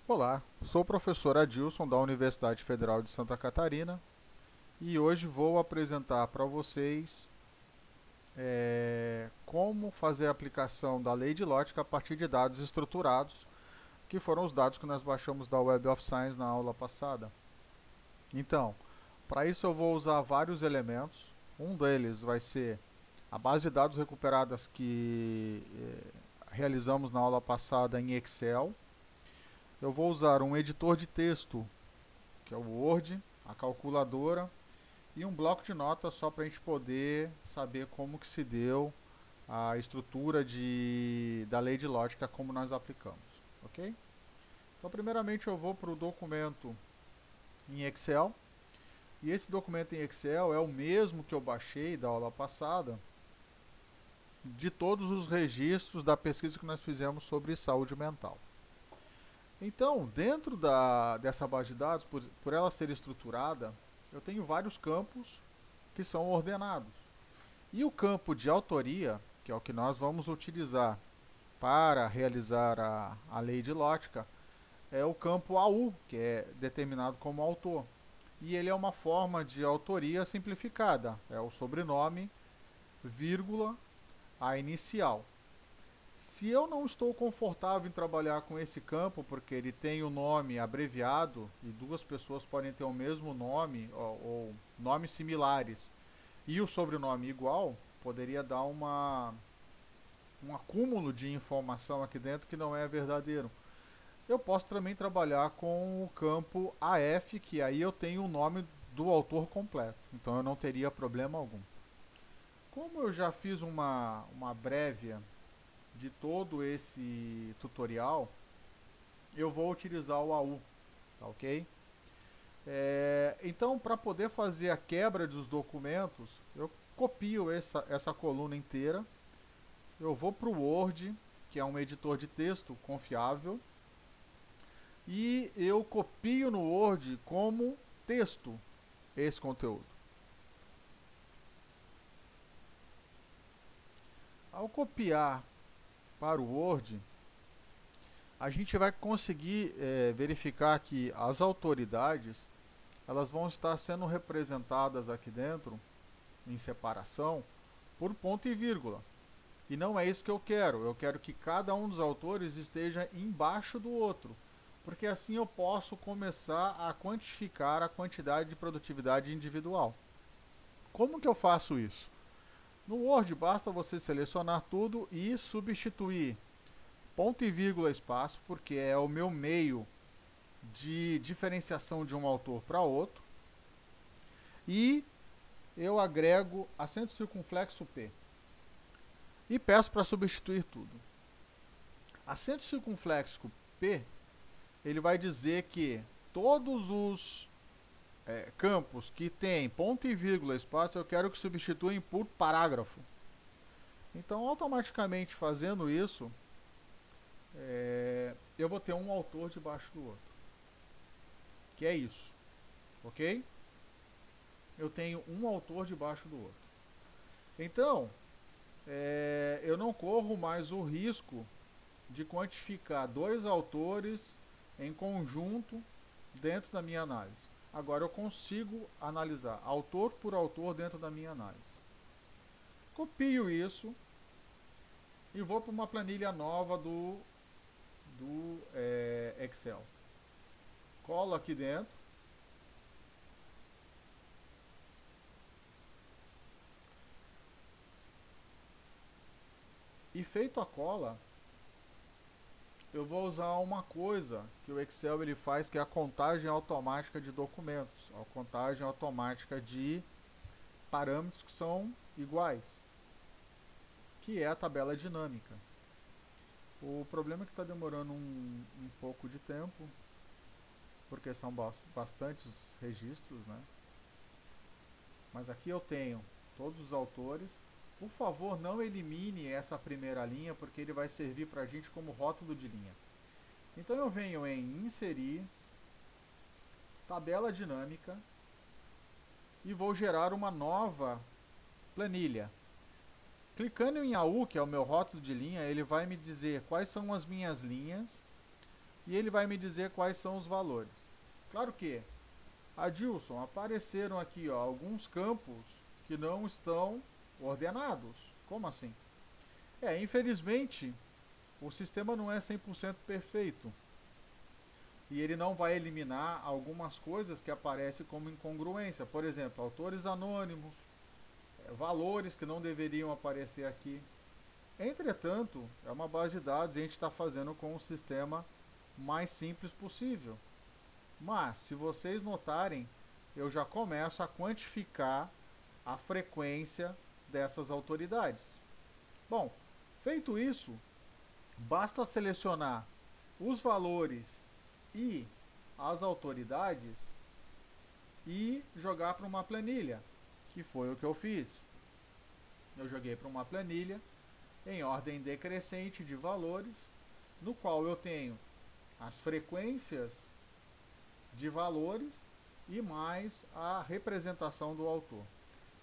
Olá, sou o professor Adilson da Universidade Federal de Santa Catarina e hoje vou apresentar para vocês como fazer a aplicação da lei de lógica a partir de dados estruturados, que foram os dados que nós baixamos da Web of Science na aula passada. Então, para isso eu vou usar vários elementos. Um deles vai ser a base de dados recuperadas que realizamos na aula passada em Excel. Eu vou usar um editor de texto, que é o Word, a calculadora e um bloco de notas só para a gente poder saber como que se deu a estrutura da lei de lógica como nós aplicamos, ok? Então, primeiramente eu vou para o documento em Excel, e esse documento em Excel é o mesmo que eu baixei da aula passada, de todos os registros da pesquisa que nós fizemos sobre saúde mental. Então, dentro dessa base de dados, por ela ser estruturada, eu tenho vários campos que são ordenados. E o campo de autoria, que é o que nós vamos utilizar para realizar a lei de lógica, é o campo AU, que é determinado como autor. E ele é uma forma de autoria simplificada. É o sobrenome, vírgula, a inicial. Se eu não estou confortável em trabalhar com esse campo, porque ele tem o nome abreviado e duas pessoas podem ter o mesmo nome ou nomes similares e o sobrenome igual, poderia dar um acúmulo de informação aqui dentro que não é verdadeiro. Eu posso também trabalhar com o campo AF, que aí eu tenho o nome do autor completo, então eu não teria problema algum. Como eu já fiz uma prévia de todo esse tutorial, eu vou utilizar o AU, tá ok? Então, para poder fazer a quebra dos documentos, eu copio essa coluna inteira, eu vou para o Word, que é um editor de texto confiável, e eu copio no Word como texto esse conteúdo. Ao copiar para o Word, a gente vai conseguir verificar que as autoridades elas vão estar sendo representadas aqui dentro, em separação, por ponto e vírgula. E não é isso que eu quero. Eu quero que cada um dos autores esteja embaixo do outro, porque assim eu posso começar a quantificar a quantidade de produtividade individual. Como que eu faço isso? No Word basta você selecionar tudo e substituir ponto e vírgula espaço, porque é o meu meio de diferenciação de um autor para outro, e eu agrego acento circunflexo P e peço para substituir tudo. Acento circunflexo P, ele vai dizer que todos os campos que tem ponto e vírgula espaço eu quero que substituam por parágrafo. Então, automaticamente fazendo isso, eu vou ter um autor debaixo do outro, que é isso, ok? Eu tenho um autor debaixo do outro. Então, eu não corro mais o risco de quantificar dois autores em conjunto dentro da minha análise. Agora eu consigo analisar autor por autor dentro da minha análise. Copio isso e vou para uma planilha nova do Excel. Colo aqui dentro. E feito a cola, eu vou usar uma coisa que o Excel ele faz, que é a contagem automática de documentos, a contagem automática de parâmetros que são iguais, que é a tabela dinâmica. O problema é que está demorando um pouco de tempo, porque são bastantes registros, né? Mas aqui eu tenho todos os autores. Por favor, não elimine essa primeira linha, porque ele vai servir para a gente como rótulo de linha. Então eu venho em inserir, tabela dinâmica, e vou gerar uma nova planilha. Clicando em AU, que é o meu rótulo de linha, ele vai me dizer quais são as minhas linhas, e ele vai me dizer quais são os valores. Claro que, Adilson, apareceram aqui ó, alguns campos que não estão ordenados. Como assim? Infelizmente, o sistema não é 100% perfeito. E ele não vai eliminar algumas coisas que aparecem como incongruência. Por exemplo, autores anônimos, valores que não deveriam aparecer aqui. Entretanto, é uma base de dados e a gente está fazendo com o sistema mais simples possível. Mas, se vocês notarem, eu já começo a quantificar a frequência dessas autoridades. Bom, feito isso, basta selecionar os valores e as autoridades e jogar para uma planilha, que foi o que eu fiz. Eu joguei para uma planilha em ordem decrescente de valores, no qual eu tenho as frequências de valores e mais a representação do autor.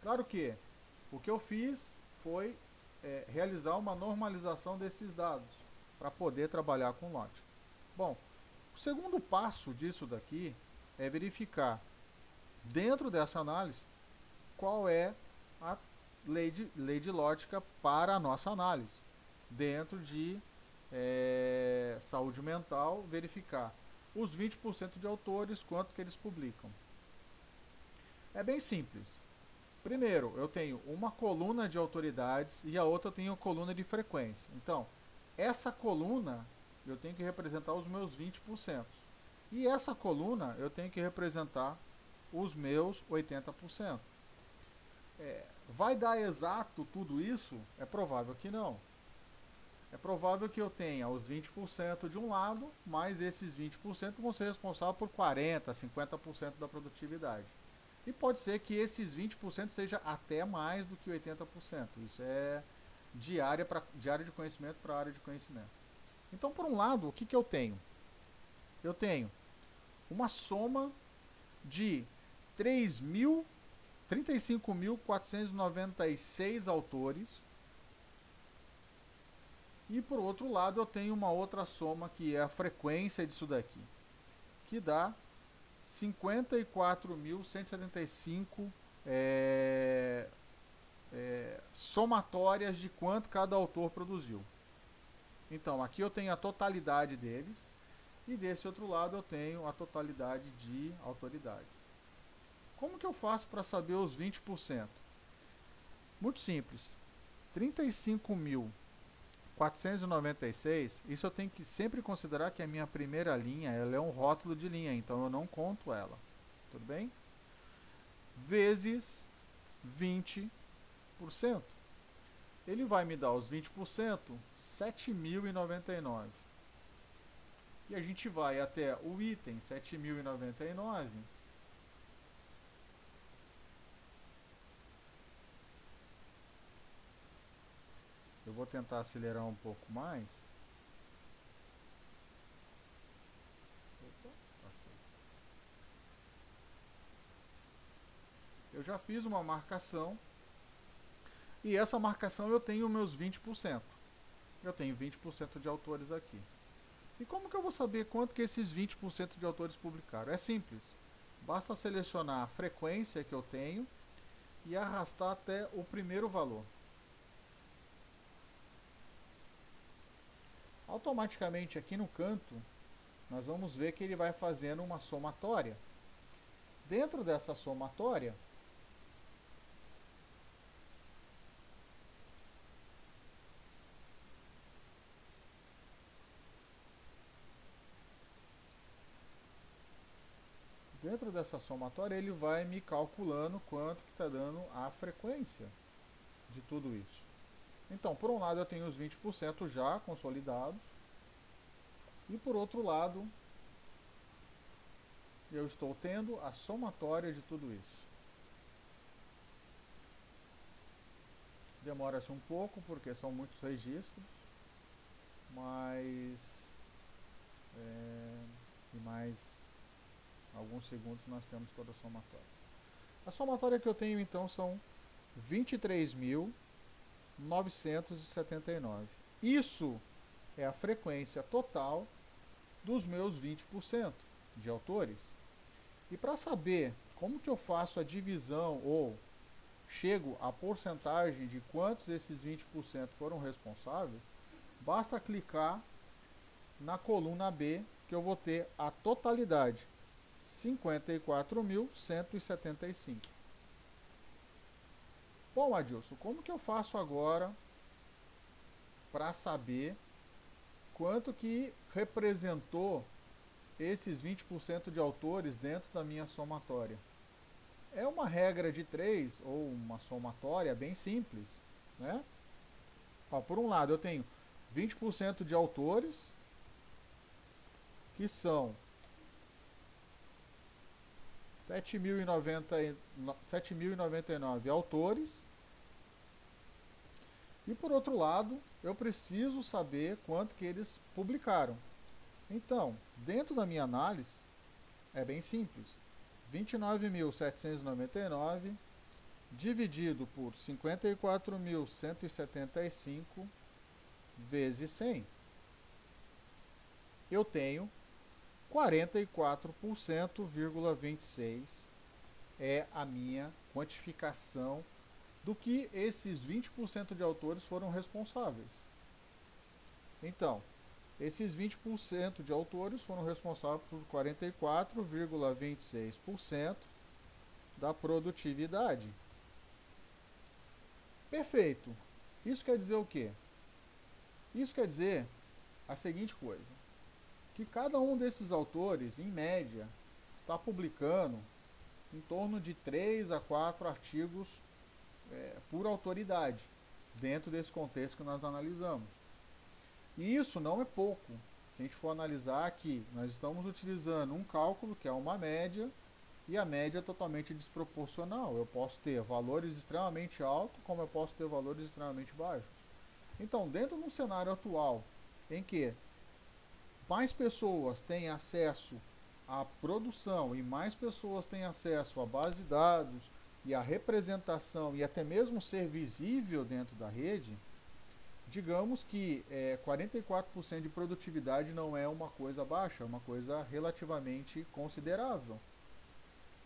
Claro que o que eu fiz foi realizar uma normalização desses dados para poder trabalhar com lógica. Bom, o segundo passo disso daqui é verificar, dentro dessa análise, qual é a lei de lógica para a nossa análise. Dentro de saúde mental, verificar os 20% de autores, quanto que eles publicam. É bem simples. Primeiro, eu tenho uma coluna de autoridades e a outra eu tenho coluna de frequência. Então, essa coluna eu tenho que representar os meus 20%. E essa coluna eu tenho que representar os meus 80%. Vai dar exato tudo isso? É provável que não. É provável que eu tenha os 20% de um lado, mas esses 20% vão ser responsáveis por 40%, 50% da produtividade. E pode ser que esses 20% seja até mais do que 80%. Isso é de área de conhecimento para área de conhecimento. Então, por um lado, o que eu tenho? Eu tenho uma soma de 35.496 autores. E por outro lado eu tenho uma outra soma que é a frequência disso daqui, que dá 54.175 somatórias de quanto cada autor produziu. Então aqui eu tenho a totalidade deles e desse outro lado eu tenho a totalidade de autoridades. Como que eu faço para saber os 20%? Muito simples. 35.496, isso eu tenho que sempre considerar que a minha primeira linha ela é um rótulo de linha, então eu não conto ela. Tudo bem? Vezes 20%. Ele vai me dar os 20%, 7.099. E a gente vai até o item 7.099. Eu vou tentar acelerar um pouco mais. Opa, passei. Eu já fiz uma marcação. E essa marcação eu tenho meus 20%. Eu tenho 20% de autores aqui. E como que eu vou saber quanto que esses 20% de autores publicaram? É simples. Basta selecionar a frequência que eu tenho e arrastar até o primeiro valor. Automaticamente aqui no canto, nós vamos ver que ele vai fazendo uma somatória. Dentro dessa somatória, ele vai me calculando quanto que está dando a frequência de tudo isso. Então, por um lado eu tenho os 20% já consolidados, e por outro lado eu estou tendo a somatória de tudo isso. Demora-se um pouco porque são muitos registros, mas em mais alguns segundos nós temos toda a somatória. A somatória que eu tenho então são 23.979. Isso é a frequência total dos meus 20% de autores. E para saber como que eu faço a divisão ou chego à porcentagem de quantos esses 20% foram responsáveis, basta clicar na coluna B, que eu vou ter a totalidade, 54.175. Bom, Adilson, como que eu faço agora para saber quanto que representou esses 20% de autores dentro da minha somatória? É uma regra de 3 ou uma somatória bem simples, né? Ó, por um lado, eu tenho 20% de autores, que são 7.099 autores. E por outro lado, eu preciso saber quanto que eles publicaram. Então, dentro da minha análise, é bem simples. 29.799 dividido por 54.175 vezes 100. Eu tenho 44,26% é a minha quantificação do que esses 20% de autores foram responsáveis. Então, esses 20% de autores foram responsáveis por 44,26% da produtividade. Perfeito. Isso quer dizer o quê? Isso quer dizer a seguinte coisa, que cada um desses autores, em média, está publicando em torno de 3 a 4 artigos por autoridade, dentro desse contexto que nós analisamos. E isso não é pouco. Se a gente for analisar aqui, nós estamos utilizando um cálculo que é uma média, e a média é totalmente desproporcional. Eu posso ter valores extremamente altos, como eu posso ter valores extremamente baixos. Então, dentro de um cenário atual, em que mais pessoas têm acesso à produção e mais pessoas têm acesso à base de dados e à representação e até mesmo ser visível dentro da rede, digamos que 44% de produtividade não é uma coisa baixa, é uma coisa relativamente considerável.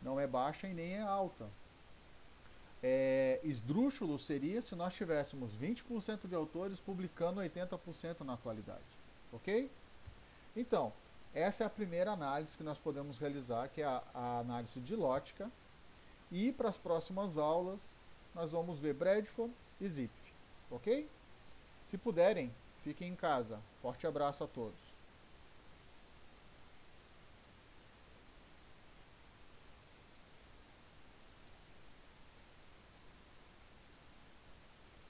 Não é baixa e nem é alta. Esdrúxulo seria se nós tivéssemos 20% de autores publicando 80% na atualidade. Ok? Então, essa é a primeira análise que nós podemos realizar, que é a análise dilótica. E para as próximas aulas, nós vamos ver Bradford e Zipf. Ok? Se puderem, fiquem em casa. Forte abraço a todos.